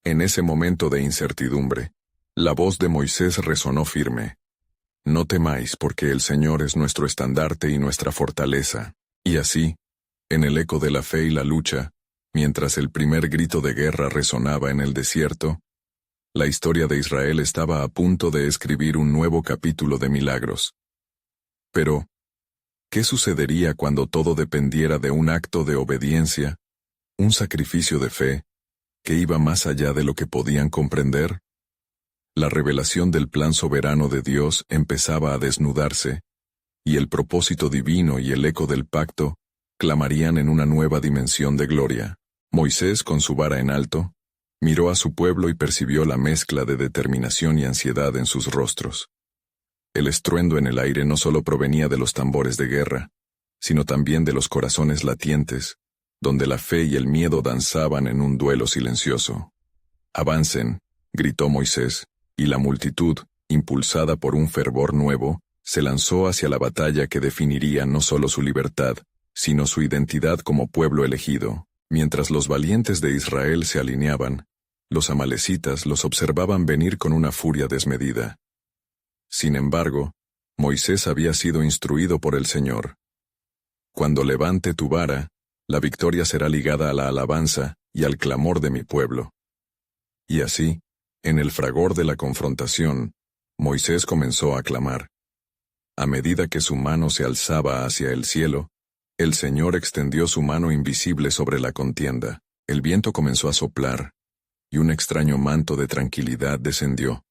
En ese momento de incertidumbre, la voz de Moisés resonó firme. «No temáis, porque el Señor es nuestro estandarte y nuestra fortaleza». Y así, en el eco de la fe y la lucha, mientras el primer grito de guerra resonaba en el desierto, la historia de Israel estaba a punto de escribir un nuevo capítulo de milagros. Pero, ¿qué sucedería cuando todo dependiera de un acto de obediencia, un sacrificio de fe, que iba más allá de lo que podían comprender. La revelación del plan soberano de Dios empezaba a desnudarse, y el propósito divino y el eco del pacto clamarían en una nueva dimensión de gloria. Moisés, con su vara en alto, miró a su pueblo y percibió la mezcla de determinación y ansiedad en sus rostros. El estruendo en el aire no solo provenía de los tambores de guerra, sino también de los corazones latientes, donde la fe y el miedo danzaban en un duelo silencioso. «Avancen», gritó Moisés, y la multitud, impulsada por un fervor nuevo, se lanzó hacia la batalla que definiría no solo su libertad, sino su identidad como pueblo elegido. Mientras los valientes de Israel se alineaban, los amalecitas los observaban venir con una furia desmedida. Sin embargo, Moisés había sido instruido por el Señor. «Cuando levante tu vara, la victoria será ligada a la alabanza y al clamor de mi pueblo». Y así, en el fragor de la confrontación, Moisés comenzó a clamar. A medida que su mano se alzaba hacia el cielo, el Señor extendió su mano invisible sobre la contienda. El viento comenzó a soplar, y un extraño manto de tranquilidad descendió.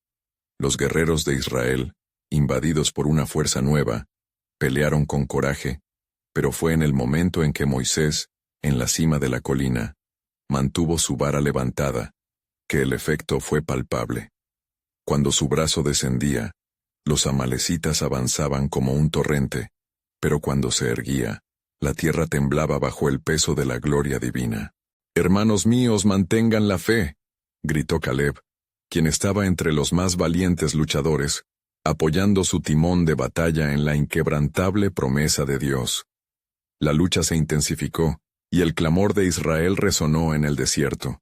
Los guerreros de Israel, invadidos por una fuerza nueva, pelearon con coraje, pero fue en el momento en que Moisés, en la cima de la colina, mantuvo su vara levantada, que el efecto fue palpable. Cuando su brazo descendía, los amalecitas avanzaban como un torrente, pero cuando se erguía, la tierra temblaba bajo el peso de la gloria divina. «Hermanos míos, mantengan la fe», gritó Caleb, quien estaba entre los más valientes luchadores, apoyando su timón de batalla en la inquebrantable promesa de Dios. La lucha se intensificó, y el clamor de Israel resonó en el desierto.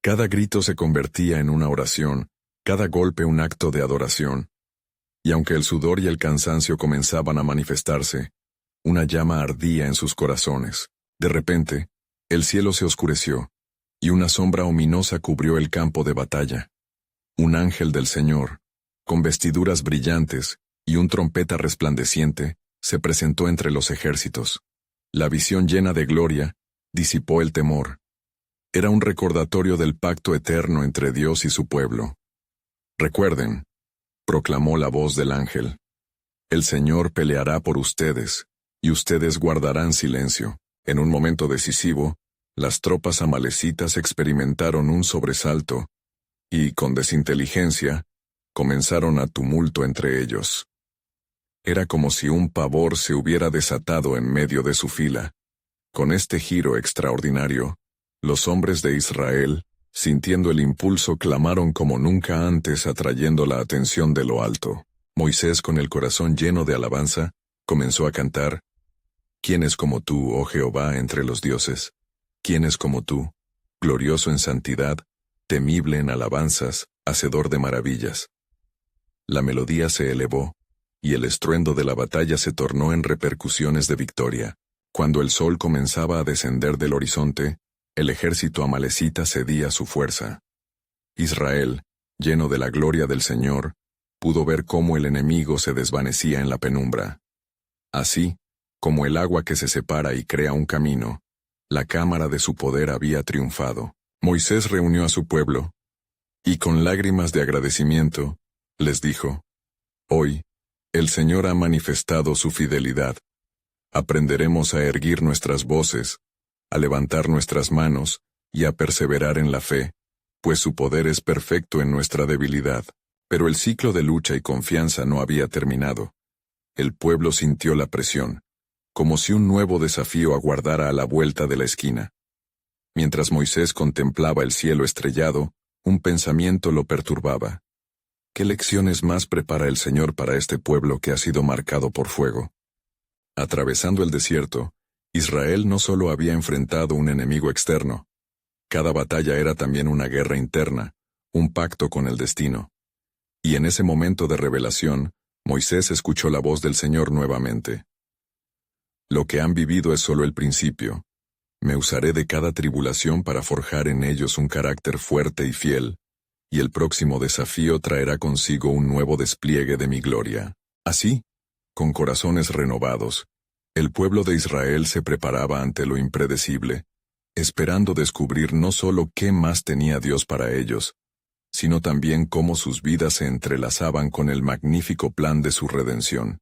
Cada grito se convertía en una oración, cada golpe un acto de adoración. Y aunque el sudor y el cansancio comenzaban a manifestarse, una llama ardía en sus corazones. De repente, el cielo se oscureció, y una sombra ominosa cubrió el campo de batalla. Un ángel del Señor, con vestiduras brillantes y un trompeta resplandeciente, se presentó entre los ejércitos. La visión llena de gloria disipó el temor. Era un recordatorio del pacto eterno entre Dios y su pueblo. «Recuerden», proclamó la voz del ángel, «el Señor peleará por ustedes, y ustedes guardarán silencio». En un momento decisivo, las tropas amalecitas experimentaron un sobresalto, y, con desinteligencia, comenzaron a tumulto entre ellos. Era como si un pavor se hubiera desatado en medio de su fila. Con este giro extraordinario, los hombres de Israel, sintiendo el impulso, clamaron como nunca antes, atrayendo la atención de lo alto. Moisés, con el corazón lleno de alabanza, comenzó a cantar: «¿Quién es como tú, oh Jehová, entre los dioses? ¿Quién es como tú, glorioso en santidad, temible en alabanzas, hacedor de maravillas?» La melodía se elevó, y el estruendo de la batalla se tornó en repercusiones de victoria. Cuando el sol comenzaba a descender del horizonte, el ejército amalecita cedía su fuerza. Israel, lleno de la gloria del Señor, pudo ver cómo el enemigo se desvanecía en la penumbra. Así, como el agua que se separa y crea un camino, la cámara de su poder había triunfado. Moisés reunió a su pueblo, y con lágrimas de agradecimiento, les dijo: «Hoy, el Señor ha manifestado su fidelidad. Aprenderemos a erguir nuestras voces, a levantar nuestras manos y a perseverar en la fe, pues su poder es perfecto en nuestra debilidad». Pero el ciclo de lucha y confianza no había terminado. El pueblo sintió la presión, como si un nuevo desafío aguardara a la vuelta de la esquina. Mientras Moisés contemplaba el cielo estrellado, un pensamiento lo perturbaba. ¿Qué lecciones más prepara el Señor para este pueblo que ha sido marcado por fuego? Atravesando el desierto, Israel no solo había enfrentado un enemigo externo. Cada batalla era también una guerra interna, un pacto con el destino. Y en ese momento de revelación, Moisés escuchó la voz del Señor nuevamente. «Lo que han vivido es solo el principio. Me usaré de cada tribulación para forjar en ellos un carácter fuerte y fiel, y el próximo desafío traerá consigo un nuevo despliegue de mi gloria». Así, con corazones renovados, el pueblo de Israel se preparaba ante lo impredecible, esperando descubrir no solo qué más tenía Dios para ellos, sino también cómo sus vidas se entrelazaban con el magnífico plan de su redención.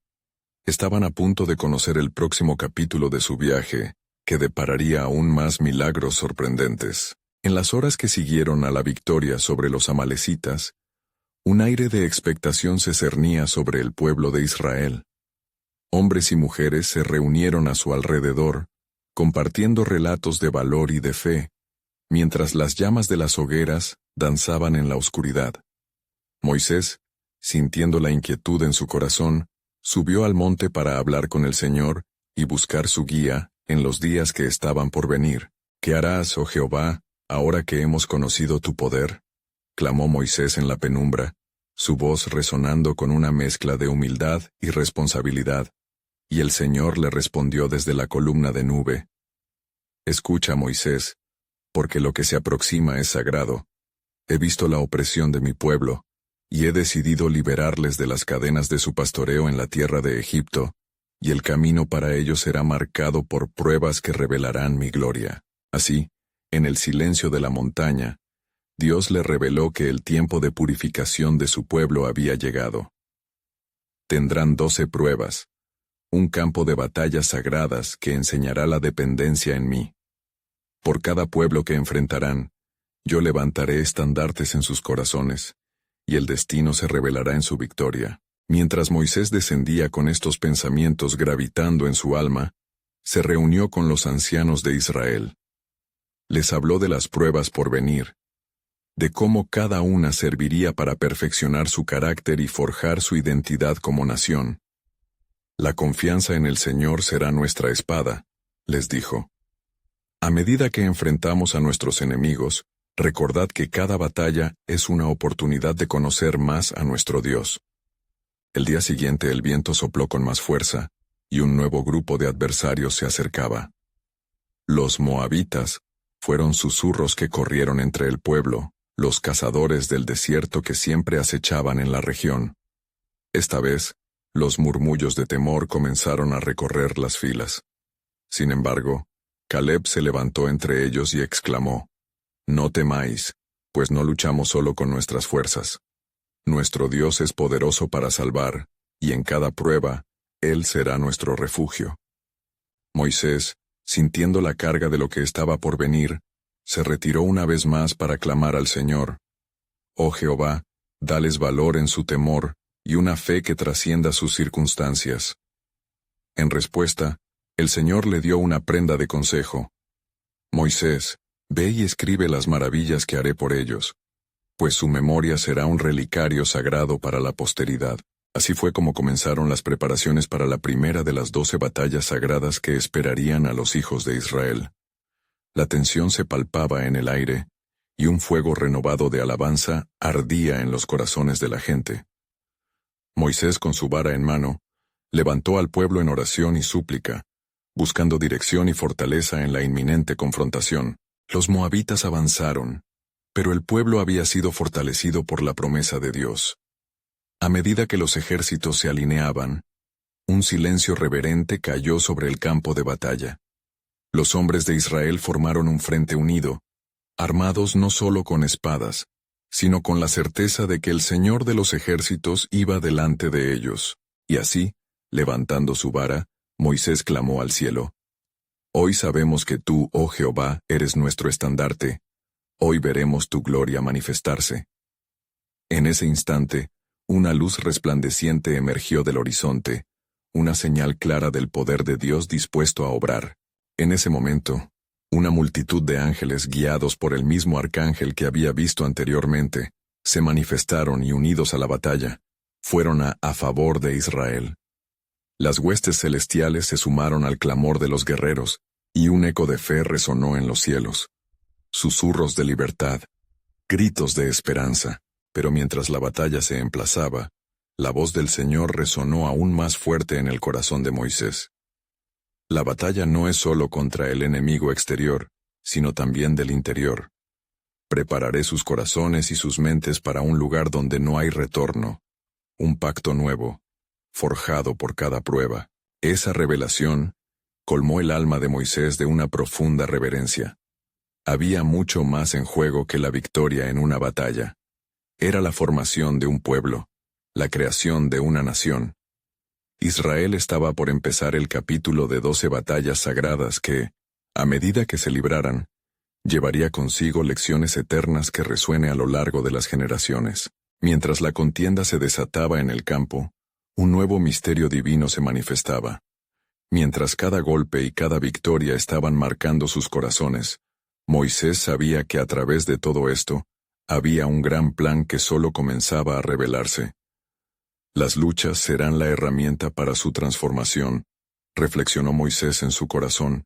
Estaban a punto de conocer el próximo capítulo de su viaje, que depararía aún más milagros sorprendentes. En las horas que siguieron a la victoria sobre los amalecitas, un aire de expectación se cernía sobre el pueblo de Israel. Hombres y mujeres se reunieron a su alrededor, compartiendo relatos de valor y de fe, mientras las llamas de las hogueras danzaban en la oscuridad. Moisés, sintiendo la inquietud en su corazón, subió al monte para hablar con el Señor y buscar su guía en los días que estaban por venir. ¿Qué harás, oh Jehová, ahora que hemos conocido tu poder? Clamó Moisés en la penumbra, su voz resonando con una mezcla de humildad y responsabilidad, y el Señor le respondió desde la columna de nube. Escucha, Moisés, porque lo que se aproxima es sagrado. He visto la opresión de mi pueblo, y he decidido liberarles de las cadenas de su pastoreo en la tierra de Egipto, y el camino para ellos será marcado por pruebas que revelarán mi gloria. Así, en el silencio de la montaña, Dios le reveló que el tiempo de purificación de su pueblo había llegado. Tendrán 12 pruebas, un campo de batallas sagradas que enseñará la dependencia en mí. Por cada pueblo que enfrentarán, yo levantaré estandartes en sus corazones, y el destino se revelará en su victoria. Mientras Moisés descendía con estos pensamientos gravitando en su alma, se reunió con los ancianos de Israel. Les habló de las pruebas por venir, de cómo cada una serviría para perfeccionar su carácter y forjar su identidad como nación. La confianza en el Señor será nuestra espada, les dijo. A medida que enfrentamos a nuestros enemigos, recordad que cada batalla es una oportunidad de conocer más a nuestro Dios. El día siguiente el viento sopló con más fuerza, y un nuevo grupo de adversarios se acercaba. Los moabitas fueron susurros que corrieron entre el pueblo, los cazadores del desierto que siempre acechaban en la región. Esta vez, los murmullos de temor comenzaron a recorrer las filas. Sin embargo, Caleb se levantó entre ellos y exclamó: «No temáis, pues no luchamos solo con nuestras fuerzas. Nuestro Dios es poderoso para salvar, y en cada prueba, Él será nuestro refugio». Moisés, sintiendo la carga de lo que estaba por venir, se retiró una vez más para clamar al Señor: «Oh Jehová, dales valor en su temor y una fe que trascienda sus circunstancias». En respuesta, el Señor le dio una prenda de consejo: «Moisés, ve y escribe las maravillas que haré por ellos, pues su memoria será un relicario sagrado para la posteridad». Así fue como comenzaron las preparaciones para la primera de las 12 batallas sagradas que esperarían a los hijos de Israel. La tensión se palpaba en el aire, y un fuego renovado de alabanza ardía en los corazones de la gente. Moisés, con su vara en mano, levantó al pueblo en oración y súplica, buscando dirección y fortaleza en la inminente confrontación. Los moabitas avanzaron, pero el pueblo había sido fortalecido por la promesa de Dios. A medida que los ejércitos se alineaban, un silencio reverente cayó sobre el campo de batalla. Los hombres de Israel formaron un frente unido, armados no solo con espadas, sino con la certeza de que el Señor de los ejércitos iba delante de ellos. Y así, levantando su vara, Moisés clamó al cielo: «Hoy sabemos que tú, oh Jehová, eres nuestro estandarte. Hoy veremos tu gloria manifestarse». En ese instante, una luz resplandeciente emergió del horizonte, una señal clara del poder de Dios dispuesto a obrar. En ese momento, una multitud de ángeles guiados por el mismo arcángel que había visto anteriormente, se manifestaron y unidos a la batalla, fueron a favor de Israel. Las huestes celestiales se sumaron al clamor de los guerreros, y un eco de fe resonó en los cielos. Susurros de libertad, gritos de esperanza. Pero mientras la batalla se emplazaba, la voz del Señor resonó aún más fuerte en el corazón de Moisés. La batalla no es solo contra el enemigo exterior, sino también del interior. Prepararé sus corazones y sus mentes para un lugar donde no hay retorno, un pacto nuevo, forjado por cada prueba. Esa revelación colmó el alma de Moisés de una profunda reverencia. Había mucho más en juego que la victoria en una batalla. Era la formación de un pueblo, la creación de una nación. Israel estaba por empezar el capítulo de 12 batallas sagradas que, a medida que se libraran, llevaría consigo lecciones eternas que resuene a lo largo de las generaciones. Mientras la contienda se desataba en el campo, un nuevo misterio divino se manifestaba. Mientras cada golpe y cada victoria estaban marcando sus corazones, Moisés sabía que a través de todo esto, había un gran plan que solo comenzaba a revelarse. Las luchas serán la herramienta para su transformación, reflexionó Moisés en su corazón.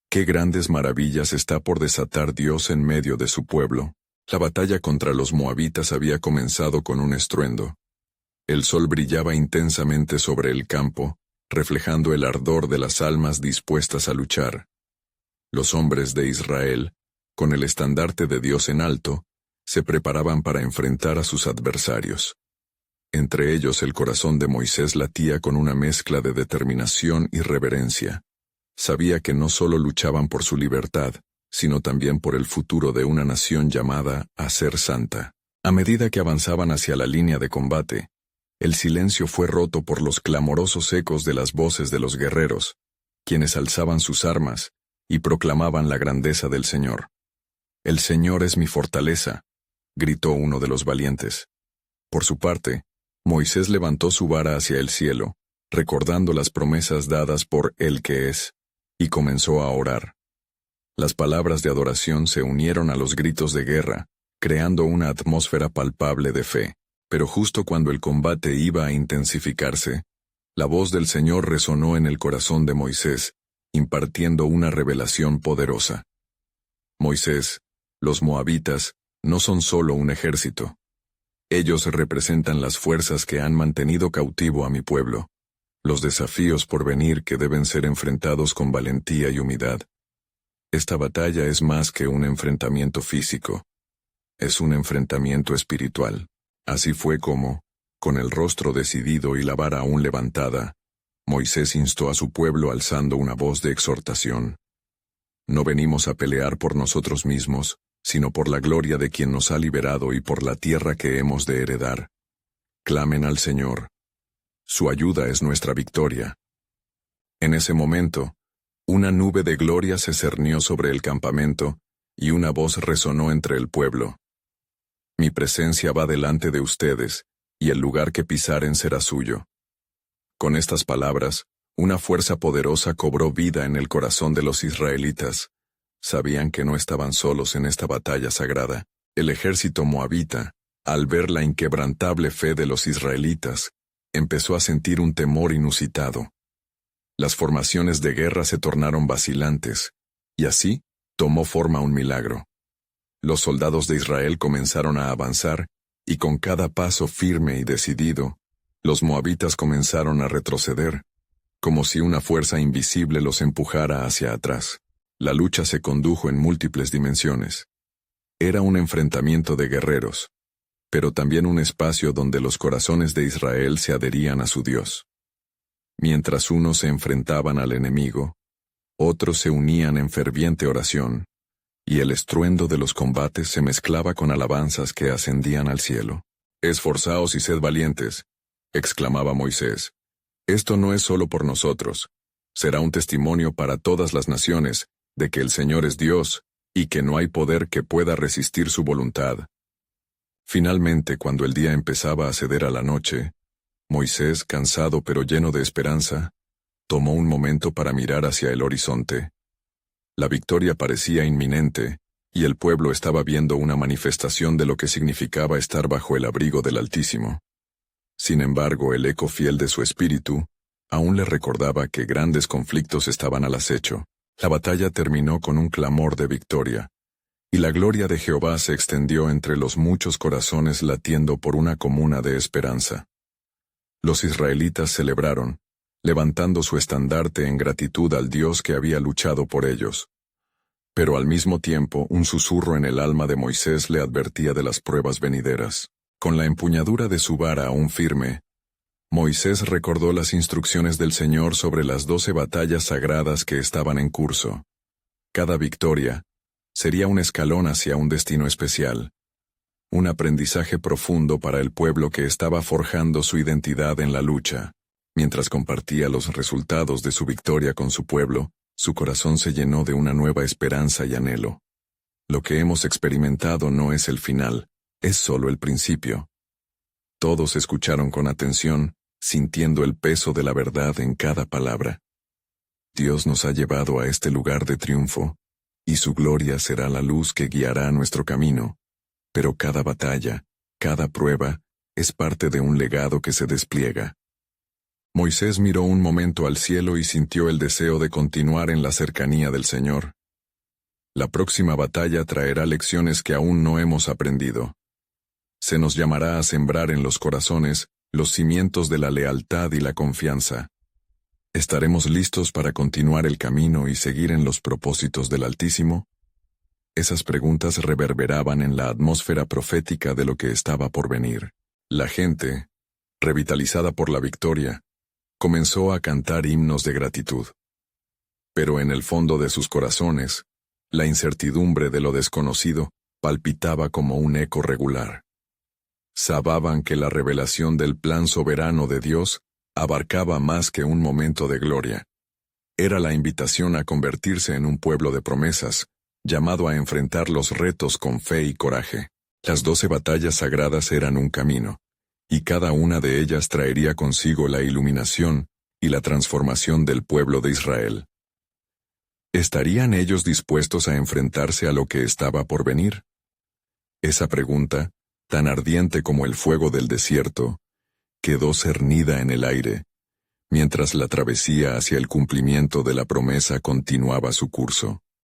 Qué grandes maravillas está por desatar Dios en medio de su pueblo. La batalla contra los moabitas había comenzado con un estruendo. El sol brillaba intensamente sobre el campo, reflejando el ardor de las almas dispuestas a luchar. Los hombres de Israel, con el estandarte de Dios en alto, se preparaban para enfrentar a sus adversarios. Entre ellos el corazón de Moisés latía con una mezcla de determinación y reverencia. Sabía que no solo luchaban por su libertad, sino también por el futuro de una nación llamada a ser santa. A medida que avanzaban hacia la línea de combate, el silencio fue roto por los clamorosos ecos de las voces de los guerreros, quienes alzaban sus armas y proclamaban la grandeza del Señor. «El Señor es mi fortaleza», gritó uno de los valientes. Por su parte, Moisés levantó su vara hacia el cielo, recordando las promesas dadas por el que es, y comenzó a orar. Las palabras de adoración se unieron a los gritos de guerra, creando una atmósfera palpable de fe. Pero justo cuando el combate iba a intensificarse, la voz del Señor resonó en el corazón de Moisés, impartiendo una revelación poderosa. Moisés, los moabitas, no son solo un ejército. Ellos representan las fuerzas que han mantenido cautivo a mi pueblo, los desafíos por venir que deben ser enfrentados con valentía y humildad. Esta batalla es más que un enfrentamiento físico, es un enfrentamiento espiritual. Así fue como, con el rostro decidido y la vara aún levantada, Moisés instó a su pueblo alzando una voz de exhortación. No venimos a pelear por nosotros mismos, sino por la gloria de quien nos ha liberado y por la tierra que hemos de heredar. Clamen al Señor. Su ayuda es nuestra victoria. En ese momento, una nube de gloria se cernió sobre el campamento, y una voz resonó entre el pueblo. Mi presencia va delante de ustedes, y el lugar que pisaren será suyo. Con estas palabras, una fuerza poderosa cobró vida en el corazón de los israelitas. Sabían que no estaban solos en esta batalla sagrada. El ejército moabita, al ver la inquebrantable fe de los israelitas, empezó a sentir un temor inusitado. Las formaciones de guerra se tornaron vacilantes, y así tomó forma un milagro. Los soldados de Israel comenzaron a avanzar, y con cada paso firme y decidido, los moabitas comenzaron a retroceder, como si una fuerza invisible los empujara hacia atrás. La lucha se condujo en múltiples dimensiones. Era un enfrentamiento de guerreros, pero también un espacio donde los corazones de Israel se adherían a su Dios. Mientras unos se enfrentaban al enemigo, otros se unían en ferviente oración, y el estruendo de los combates se mezclaba con alabanzas que ascendían al cielo. «Esforzaos y sed valientes», exclamaba Moisés. «Esto no es solo por nosotros, será un testimonio para todas las naciones de que el Señor es Dios y que no hay poder que pueda resistir su voluntad». Finalmente, cuando el día empezaba a ceder a la noche, Moisés, cansado pero lleno de esperanza, tomó un momento para mirar hacia el horizonte. La victoria parecía inminente, y el pueblo estaba viendo una manifestación de lo que significaba estar bajo el abrigo del Altísimo. Sin embargo, el eco fiel de su espíritu aún le recordaba que grandes conflictos estaban al acecho. La batalla terminó con un clamor de victoria, y la gloria de Jehová se extendió entre los muchos corazones latiendo por una comuna de esperanza. Los israelitas celebraron, levantando su estandarte en gratitud al Dios que había luchado por ellos. Pero al mismo tiempo, un susurro en el alma de Moisés le advertía de las pruebas venideras. Con la empuñadura de su vara aún firme, Moisés recordó las instrucciones del Señor sobre las 12 batallas sagradas que estaban en curso. Cada victoria, Sería un escalón hacia un destino especial. Un aprendizaje profundo para el pueblo que estaba forjando su identidad en la lucha. Mientras compartía los resultados de su victoria con su pueblo, su corazón se llenó de una nueva esperanza y anhelo. Lo que hemos experimentado no es el final, es solo el principio. Todos escucharon con atención, sintiendo el peso de la verdad en cada palabra. Dios nos ha llevado a este lugar de triunfo, y su gloria será la luz que guiará nuestro camino. Pero cada batalla, cada prueba, es parte de un legado que se despliega. Moisés miró un momento al cielo y sintió el deseo de continuar en la cercanía del Señor. La próxima batalla traerá lecciones que aún no hemos aprendido. Se nos llamará a sembrar en los corazones los cimientos de la lealtad y la confianza. ¿Estaremos listos para continuar el camino y seguir en los propósitos del Altísimo? Esas preguntas reverberaban en la atmósfera profética de lo que estaba por venir. La gente, revitalizada por la victoria, comenzó a cantar himnos de gratitud. Pero en el fondo de sus corazones, la incertidumbre de lo desconocido palpitaba como un eco regular. Sababan que la revelación del plan soberano de Dios abarcaba más que un momento de gloria. Era la invitación a convertirse en un pueblo de promesas, llamado a enfrentar los retos con fe y coraje. Las 12 batallas sagradas eran un camino, y cada una de ellas traería consigo la iluminación y la transformación del pueblo de Israel. ¿Estarían ellos dispuestos a enfrentarse a lo que estaba por venir? Esa pregunta, tan ardiente como el fuego del desierto, quedó cernida en el aire, mientras la travesía hacia el cumplimiento de la promesa continuaba su curso.